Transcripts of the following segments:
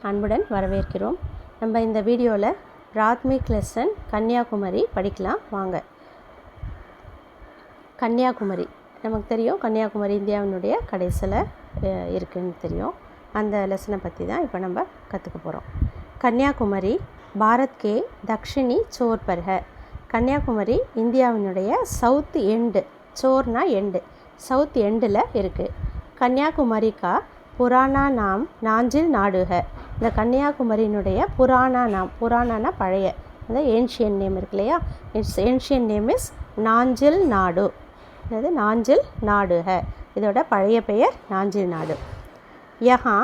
அன்புடன் வரவேற்கிறோம். நம்ம இந்த வீடியோவில் பிராத்மிக் லெசன் கன்னியாகுமரி படிக்கலாம் வாங்க. கன்னியாகுமரி நமக்கு தெரியும், கன்னியாகுமரி இந்தியாவினுடைய கடைசியில் இருக்குதுன்னு தெரியும். அந்த லெசனை பற்றி தான் இப்போ நம்ம கற்றுக்க போகிறோம். கன்னியாகுமரி பாரத் கே தக்ஷிணி சோர் பர் ஹை. கன்னியாகுமரி இந்தியாவினுடைய சவுத் எண்டு, சோர்னா எண்டு, சவுத் எண்டில் இருக்குது. கன்னியாகுமரி கா புராணா நாம் நாஞ்சில் நாடு ஹை. இந்த கன்னியாகுமரியினுடைய புராணா நாம், புராணானா பழைய, அந்த ஏன்ஷியன் நேம் இருக்கு இல்லையா, it's ancient name is Nanjil நாடு. அதாவது நாஞ்சில் நாடு ஹை, இதோட பழைய பெயர் நாஞ்சில் நாடு. யஹா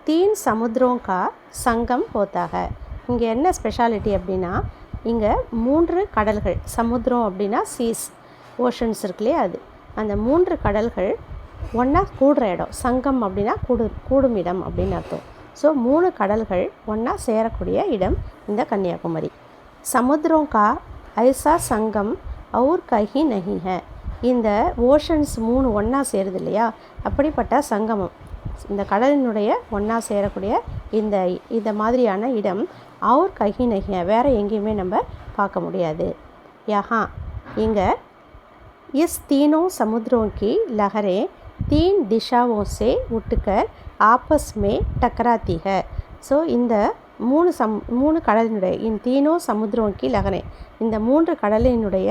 3 சமுத்திரம் கா சங்கம் ஹோத்தா ஹை. இங்கே என்ன ஸ்பெஷாலிட்டி அப்படின்னா, இங்கே 3 கடல்கள், சமுத்திரம் அப்படின்னா சீஸ், ஓஷன்ஸ் இருக்கு இல்லையா, அது அந்த 3 கடல்கள் ஒன்றா கூடுற இடம். சங்கம் அப்படின்னா கூடும் இடம் அப்படின்னு அர்த்தம். ஸோ 3 கடல்கள் ஒன்றா சேரக்கூடிய இடம் இந்த கன்னியாகுமரி. சமுத்திரம் கா ஐசா சங்கம் அவுர் கஹி நஹி ஹை. இந்த ஓஷன்ஸ் 3 ஒன்றா சேருது இல்லையா, அப்படிப்பட்ட சங்கமம், இந்த கடலினுடைய ஒன்றா சேரக்கூடிய இந்த மாதிரியான இடம் அவுர் கஹி நஹி ஹை, வேறு எங்கேயுமே நம்ம பார்க்க முடியாது. யஹா இங்கே இஸ் तीनों समुद्रों की लहरें 3 दिशाओं से उठकर आपस में टकराती है. ஸோ இந்த 3 கடலினுடைய तीनों समुद्रों की लहरें, இந்த 3 கடலினுடைய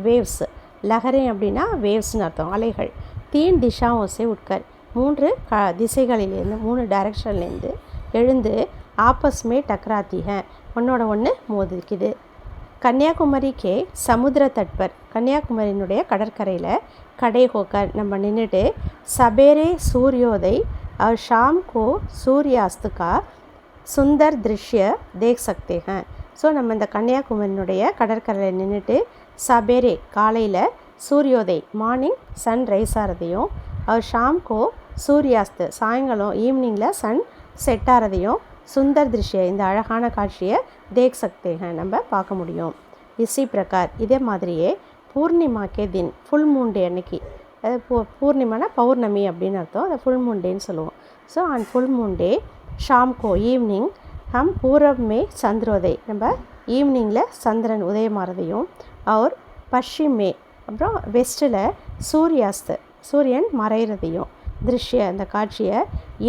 வேவ்ஸ், லஹரே அப்படின்னா வேவ்ஸ்னு அர்த்தம், அலைகள். 3 दिशाओं से उठकर 3 திசைகளிலேருந்து, 3 டைரக்ஷன்லேருந்து எழுந்து ஆப்பஸ் மே டக்ராத்தி ஹை, ஒன்றோட ஒன்று மோதிக்குது. கன்னியாகுமரி கே சமுத்திர தட்பர், கன்னியாகுமரியினுடைய கடற்கரையில் கடை ஹோக்கர் நம்ம நின்றுட்டு சபேரே சூரியோதய் और शाम को सूर्यास्त का सुंदर दृश्य देख सकते हैं. ஸோ நம்ம இந்த கன்னியாகுமரியினுடைய கடற்கரையில் நின்றுட்டு சபேரே காலையில், சூரியோதய் மார்னிங் சன் ரைஸ் ஆகிறதையும், और शाम को सूर्यास्त சாயங்காலம் ஈவினிங்கில் சன் செட் ஆகிறதையும், சுந்தர் திருஷ்ய இந்த அழகான காட்சியை தேக் சக்தே ஹை நம்ம பார்க்க முடியும். இசி பிரகார் இதே மாதிரியே பூர்ணிமா கே தின், ஃபுல் மூன் டே அன்னைக்கு, அது பூர்ணிமானா பௌர்ணமி அப்படின்னு அர்த்தம், அதை ஃபுல் மூன் டேன்னு சொல்லுவோம். So on full moon day ஷாம் கோ ஈவினிங் ஹம் பூரப் மே சந்திரோதய், நம்ம ஈவினிங்கில் சந்திரன் உதயமாகிறதையும், அவர் பஷ்சிம் மே அப்புறம் வெஸ்ட்டில் சூர்யாஸ்த் சூரியன் மறைகிறதையும், திருஷ்ய அந்த காட்சியை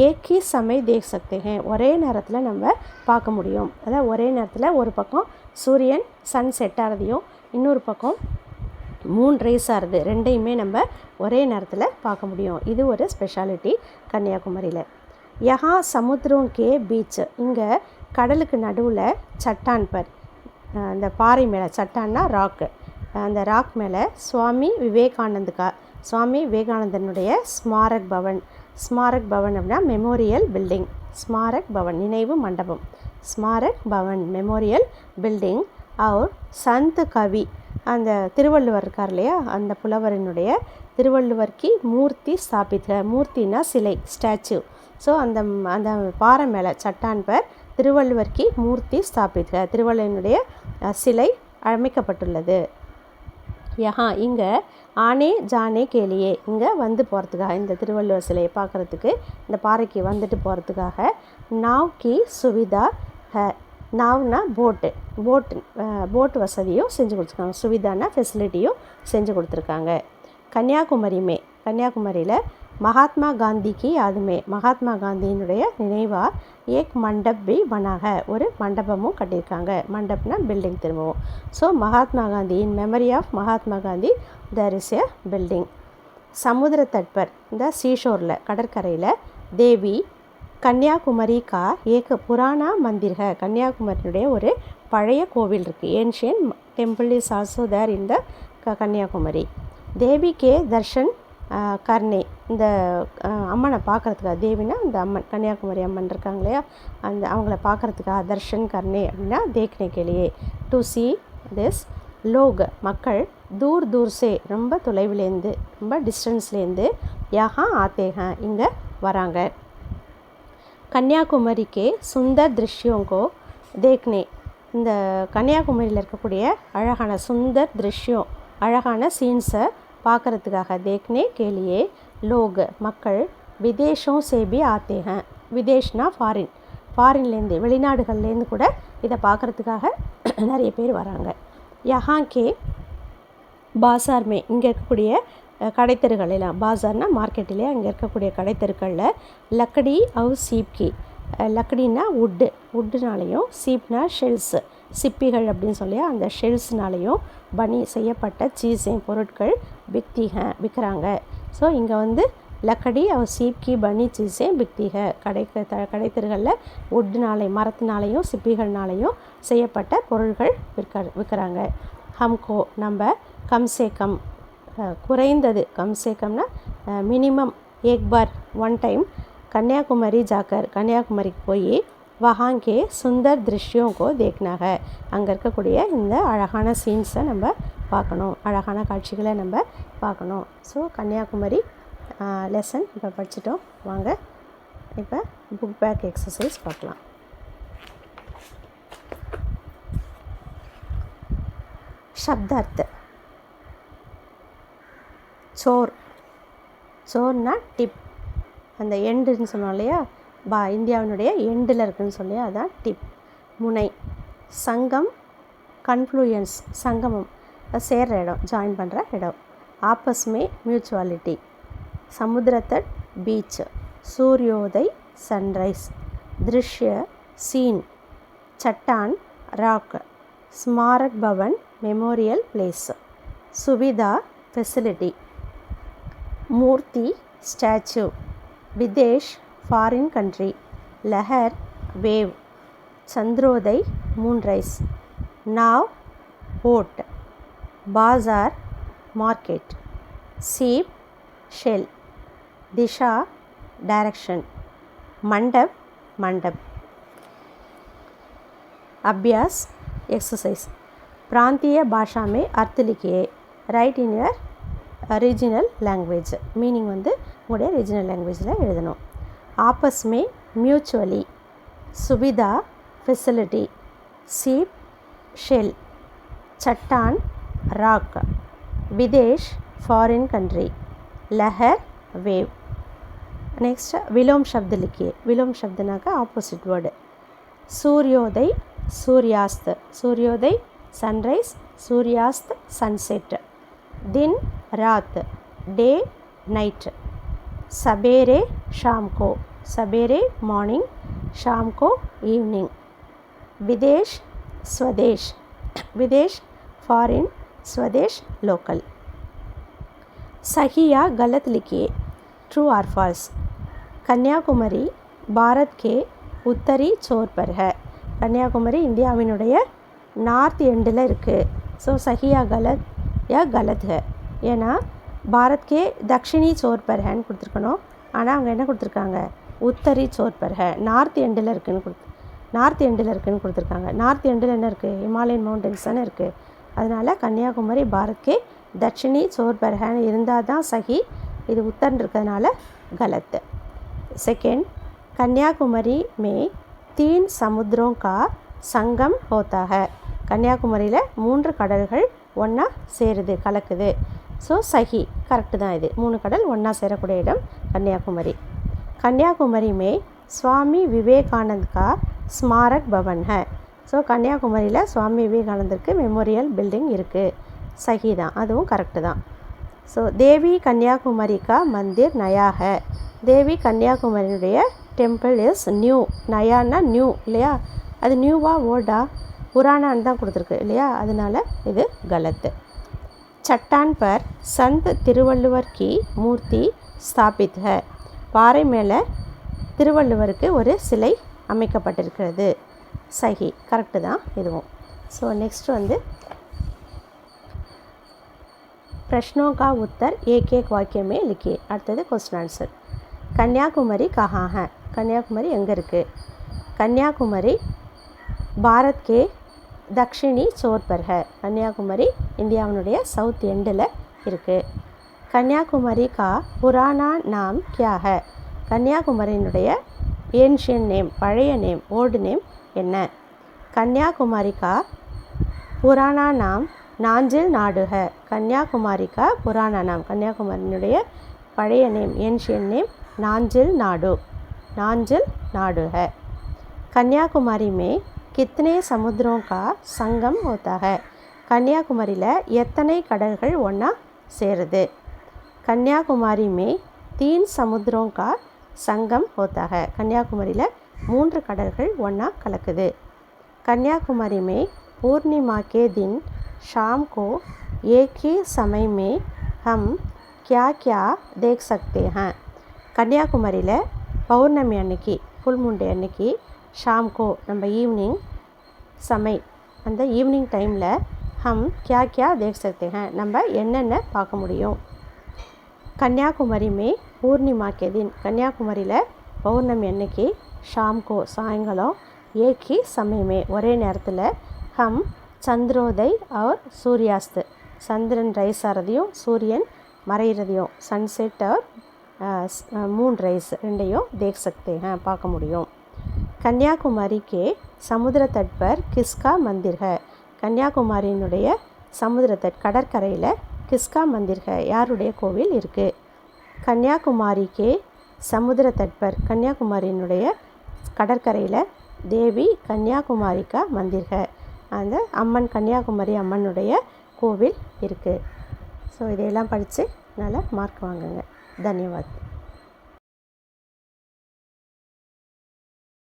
ஏக்கி சமய தேக் சக்தே ஹை, ஒரே நேரத்தில் நம்ம பார்க்க முடியும். அதாவது ஒரே நேரத்தில் ஒரு பக்கம் சூரியன் சன் செட் ஆகிறதையும், இன்னொரு பக்கம் மூன் ரைஸ் ஆகிறது, ரெண்டையுமே நம்ம ஒரே நேரத்தில் பார்க்க முடியும். இது ஒரு ஸ்பெஷாலிட்டி கன்னியாகுமரியில். யஹா சமுத்திரம் கே பீச், இங்கே கடலுக்கு நடுவில் சட்டான் பர், அந்த பாறை மேலே, சட்டான்னா ராக்கு, அந்த ராக் மேலே சுவாமி விவேகானந்தனுடைய ஸ்மாரக் பவன், ஸ்மாரக் பவன் அப்படின்னா மெமோரியல் பில்டிங், ஸ்மாரக் பவன் நினைவு மண்டபம், ஸ்மாரக் பவன் மெமோரியல் பில்டிங். அவர் சந்த் கவி, அந்த திருவள்ளுவர் இருக்கார் இல்லையா, அந்த புலவரினுடைய திருவள்ளுவர் கி மூர்த்தி ஸ்தாபித்த, மூர்த்தினா சிலை, ஸ்டாச்சு. ஸோ அந்த அந்த பாறை மேலே சட்டான் பர் திருவள்ளுவர் கி மூர்த்தி ஸ்தாபித்த, திருவள்ளுவனுடைய சிலை அமைக்கப்பட்டுள்ளது. யஹா இங்கே ஆனே ஜானே கேலியே, இங்கே வந்து போகிறதுக்காக, இந்த திருவள்ளுவர் சிலையை பார்க்குறதுக்கு, இந்த பாறைக்கு வந்துட்டு போகிறதுக்காக நாவ் கி சுவிதா ஹை. நாவ்னா போட்டு வசதியும் செஞ்சு கொடுத்துருக்காங்க, சுவிதானா ஃபெசிலிட்டியும் செஞ்சு கொடுத்துருக்காங்க. கன்னியாகுமரியில் மகாத்மா காந்திக்கு யாதுமே, மகாத்மா காந்தியினுடைய நினைவாக ஏக் மண்டப் பி பனாக, ஒரு மண்டபமும் கட்டியிருக்காங்க. மண்டப்னா பில்டிங் திரும்பவும். So Mahatma Gandhi, in memory of Mahatma Gandhi there is a building. சமுத்திர தட்பர், இந்த சீஷோரில் கடற்கரையில் தேவி கன்னியாகுமரி கா ஏக புராணா மந்திர் ஹை, கன்னியாகுமரியினுடைய ஒரு பழைய கோவில் இருக்குது, ancient temple is also there in the Kanyakumari. தேவி கே தர்ஷன் கர்னே, இந்த அம்மனை பார்க்குறதுக்காக, தேவினா இந்த அம்மன், கன்னியாகுமரி அம்மன் இருக்காங்க இல்லையா, அந்த அவங்கள பார்க்குறதுக்காக, தர்ஷன் கர்னே அப்படின்னா தேக்னே கேலியே, டு சி திஸ் லோக் மக்கள், தூர் தூர்சே ரொம்ப தொலைவிலேருந்து, ரொம்ப டிஸ்டன்ஸ்லேருந்து, யஹா ஆத்தே ஹை இங்கே வராங்க. கன்னியாகுமரி கே சுந்தர் திருஷ்யோங்கோ தேக்னே, இந்த கன்னியாகுமரியில் இருக்கக்கூடிய அழகான சுந்தர் திருஷ்யம், அழகான சீன்ஸை பார்க்குறதுக்காக, தேக்னே கேலியே லோக் மக்கள் விதேஷோं से भी आते हैं, விதேஷ்னா ஃபாரின், ஃபாரின்லேருந்து வெளிநாடுகள்லேருந்து கூட இதை பார்க்குறதுக்காக நிறைய பேர் வராங்க. யஹாங்கே பாசார்மே இங்கே இருக்கக்கூடிய கடைத்தெருகள் எல்லாம், பாசார்னால் மார்க்கெட்டிலே அங்கே இருக்கக்கூடிய கடைத்தெருக்களில் லக்கடி அவு சீப்கி, லக்கடின்னா வுட்டுனாலையும், சீப்னா ஷெல்ஸு சிப்பிகள் அப்படின்னு சொல்லி அந்த ஷெல்ஸ்னாலையும் பனி செய்யப்பட்ட சீஸையும் பொருட்கள் விற்கிறாங்க. ஸோ இங்கே வந்து லக்கடி அவர் சீப்கி பனி சீஸே பிக்திக கடைத்தெருகளில் வுட்னாலையும் மரத்தினாலையும் சிப்பிகள்னாலையும் செய்யப்பட்ட பொருட்கள் விற்கிறாங்க. ஹம்கோ நம்ம கம்சே கம் குறைந்தது, கம்சே கம்னா மினிமம் ஏக் பார் ஒன் டைம் கன்னியாகுமரி ஜாக்கர் கன்னியாகுமரிக்கு போய் வஹாங்கே சுந்தர் திருஷ்யோங்கோ தேக்னாக அங்கே இருக்கக்கூடிய இந்த அழகான சீன்ஸை நம்ம பார்க்கணும், அழகான காட்சிகளை நம்ம பார்க்கணும். ஸோ கன்னியாகுமரி லெசன் இப்போ படிச்சிட்டோம். வாங்க இப்போ புக் பேக் எக்ஸசைஸ் பார்க்கலாம். शब्दार्थ चोर चोरना टिप அந்த எண்டுன்னு சொன்னோம் இல்லையா, இந்தியாவினுடைய எண்டில் இருக்குதுன்னு சொல்லி அதான் டிப். முனை சங்கம் கன்ஃப்ளூயன்ஸ் சங்கமம் சேர்ற இடம், ஜாயின் பண்ணுற இடம். ஆப்பஸ்மே மியூச்சுவாலிட்டி சமுத்திரத்தட் பீச். சூரியோதய் சன்ரைஸ். திருஷ்ய சீன். சட்டான் ராக். ஸ்மாரக் பவன் மெமோரியல் பிளேஸ். சுவிதா ஃபெசிலிட்டி. மூர்த்தி ஸ்டாச்சு. விதேஷ் ஃபாரின் கண்ட்ரி. லஹர் வேவ். சந்திரோதய் மூன்ரைஸ். நாவ் போட். பாசார் மார்க்கெட். சீப் ஷெல். திஷா டைரக்ஷன். मंडप मंडप. अभ्यास एक्सरसाइज. प्रांतीय भाषा में अर्थ लिखिए. Write in your regional language. Meaning வந்து உங்களுடைய रीजनल लैंग्वेजல எழுதணும். आपस में म्यूचुअली. सुविधा फैसिलिटी. सीप शेल. चट्टान रॉक. विदेश फॉरेन कंट्री. लहर वेव. नेक्स्ट विलोम शब्द लिखिए. विलोम शब्दना का ऑपोजिट वर्ड. सूर्योदय सूर्यास्त. सूर्योदय सनराइज. सूर्यास्त सनसेट. दिन रात डे नाइट. सवेरे शाम को. सवेरे मॉर्निंग शाम को इवनिंग. विदेश स्वदेश. विदेश फॉरेन स्वदेश लोकल. सही या गलत लिखिए. ट्रू और फॉल्स. कन्याकुमारी भारत के उत्तरी छोर पर है. कन्याकुमारी இந்தியாவினுடைய நார்த் எண்டில் இருக்குது. ஸோ சஹியா கலத் யா கலத் है. ஏன்னா பாரத் கே தக்ஷிணி சோர் பர் ஹேன்னு கொடுத்துருக்கணும். ஆனால் அவங்க என்ன கொடுத்துருக்காங்க, உத்தரி சோர் பர் ஹே, நார்த் எண்டில் இருக்குதுன்னு கொடுத்துருக்காங்க. நார்த் எண்டில் என்ன இருக்குது, ஹிமாலயன் மவுண்டன்ஸ் தானே இருக்குது. அதனால் கன்னியாகுமரி பாரத் கே தக்ஷிணி சோர் பர் ஹேன்னு இருந்தால் தான் சஹி. இது உத்தர்ன்னு இருக்கிறதுனால गलत. सेकेंड, कन्याकुमारी में 3 समुद्रों का संगम होता है. கன்னியாகுமரியில் 3 கடல்கள் ஒன்றா சேருது, கலக்குது. ஸோ சஹி கரெக்டு தான். இது 3 கடல் ஒன்றா சேரக்கூடிய இடம் கன்னியாகுமரி. கன்னியாகுமரி में स्वामी विवेकानंद का स्मारक भवन है. ஸோ கன்னியாகுமரியில் சுவாமி விவேகானந்தருக்கு மெமோரியல் பில்டிங் இருக்குது. சஹி தான், அதுவும் கரெக்டு தான். ஸோ தேவி கன்னியாகுமரி கா மந்திர் நயா है. தேவி கன்னியாகுமரியுடைய டெம்பிள் இஸ் நியூ. நயான்னா நியூ இல்லையா, அது நியூவா ஓல்டா, புராணான்னு தான் கொடுத்துருக்கு இல்லையா, அதனால இது கலத்து. சட்டான் பர் சந்த் திருவள்ளுவர் கி மூர்த்தி ஸ்தாபித் है. பாறை மேலே திருவள்ளுவருக்கு ஒரு சிலை அமைக்கப்பட்டிருக்கிறது. சஹி கரெக்டு தான் இதுவும். ஸோ நெக்ஸ்ட் வந்து प्रश्नों का उत्तर एक एक वाक्य में लिखिए. அடுத்தது क्वेश्चन आंसर. कन्याकुमारी कहाँ है. कन्याकुमारी எங்கே இருக்குது. कन्याकुमारी भारत के दक्षिणी छोर पर है. कन्याकुमारी இந்தியாவினுடைய சவுத் எண்டில் இருக்குது. कन्याकुमारी का पुराना नाम क्या है. கன்னியாகுமரியினுடைய ஏன்ஷியன் நேம், பழைய நேம், ஓல்டு நேம் என்ன. कन्याकुमारी का पुराना नाम நாஞ்சில் நாடு है. கன்னியாகுமாரி கா புராணா நாம், கன்னியாகுமரியினுடைய பழைய நேம், ஏன்ஷியன் நேம் நாஞ்சில் நாடு. நாஞ்சில் நாடு है. कन्याकुमारी में कितने समुद्रों का संगम होता है? கன்னியாகுமரியில் எத்தனை கடல்கள் ஒன்றா சேருது? कन्याकुमारी में 3 समुद्रों का संगम होता है. கன்னியாகுமரியில் 3 கடல்கள் ஒன்றா கலக்குது. कन्याकुमारी में पूर्णिमा के दिन शाम को एक ही समय में हम क्या क्या देख सकते हैं? கன்னியாகுமரியில் பௌர்ணமி அன்னைக்கு ஃபுல் மூன் டே அன்னைக்கு ஷாம்கோ நம்ம ஈவினிங் அந்த ஈவினிங் டைமில் ஹம் கியா கியா தேக் சக்தே ஹேன் நம்ம என்னென்ன பார்க்க முடியும்? கன்னியாகுமரி மே பூர்ணிமா கே தின் கன்னியாகுமரியில் பௌர்ணமி அன்னைக்கு ஷாம்கோ சாயங்காலம் ஏக் ஹி சமயமே ஒரே நேரத்தில் ஹம் சந்திரோதய் அவர் சூர்யாஸ்த் சந்திரன் ரைஸ் ஆகிறதையும் சூரியன் மறைகிறதையும் சன்செட் அவர் மூன் ரைஸ் ரெண்டையும் தேக் சக்தே ஹேன் பார்க்க முடியும். கன்னியாகுமரி கே சமுத்திர தட் பர் கிஸ்கா மந்திர் ஹை கன்னியாகுமரியினுடைய சமுத்திர தட் கடற்கரையில் கிஸ்கா மந்திர் ஹை யாருடைய கோவில் இருக்குது? கன்னியாகுமரி கே சமுத்திர தட் பர் கன்னியாகுமரியினுடைய கடற்கரையில் தேவி கன்னியாகுமரி கா மந்திர் ஹை அந்த அம்மன் கன்னியாகுமரி அம்மனுடைய கோவில் இருக்குது. ஸோ இதையெல்லாம் படித்து நல்லா மார்க் வாங்குங்க. தன்யவாத்.